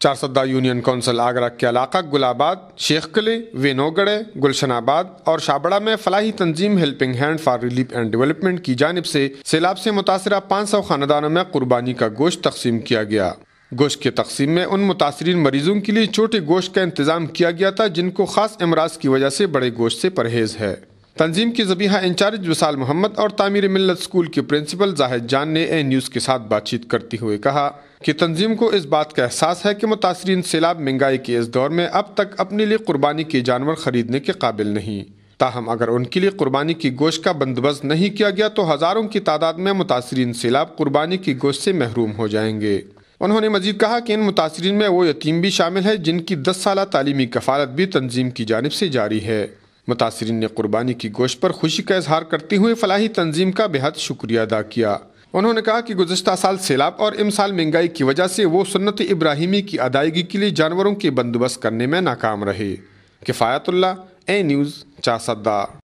Charsadda union council Agra کے علاقہ گل آباد، شیخ قلعے، وینوگڑے، گلشن آباد اور شابڑہ میں فلاحی تنظیم helping hand for relief and development کی جانب سے سیلاب سے متاثرہ 500 خاندانوں میں قربانی کا گوشت تقسیم کیا گیا۔ گوشت کی تقسیم میں ان متاثرین مریضوں کے لیے چھوٹے گوشت کا انتظام کیا گیا تھا جن کو خاص امراض کی وجہ سے بڑے گوشت سے پرہیز ہے۔ تنظیم کی ذبیحہ انچارج وصال محمد اور تعمیر ملت اسکول کے پرنسپل زاہد جان نے اے نیوز کے ساتھ بات چیت کرتے ہوئے کہا کہ تنظیم کو اس بات کا احساس ہے کہ متاثرین سیلاب مہنگائی کے اس دور میں اب تک اپنے لیے قربانی کے جانور خریدنے کے قابل نہیں، تاہم اگر ان کے لیے قربانی کی گوشت کا بندوبست نہیں کیا گیا تو ہزاروں کی تعداد میں متاثرین سیلاب قربانی کی گوشت سے محروم ہو جائیں گے۔ انہوں نے مزید کہا کہ ان متاثرین میں وہ یتیم بھی شامل ہیں جن کی 10 سالہ تعلیمی کفالت بھی تنظیم کی جانب سے جاری ہے۔ متاثرین نے قربانی کی گوشت پر خوشی کا اظہار کرتے ہوئے فلاحی تنظیم کا بے حد شکریہ ادا کیا۔ انہوں نے کہا کہ گزشتہ سال سیلاب اور امسال مہنگائی کی وجہ سے وہ سنت ابراہیمی کی ادائیگی کے لیے جانوروں کے بندوبست کرنے میں ناکام رہے۔ کفایت اللہ، اے نیوز، چارسدہ۔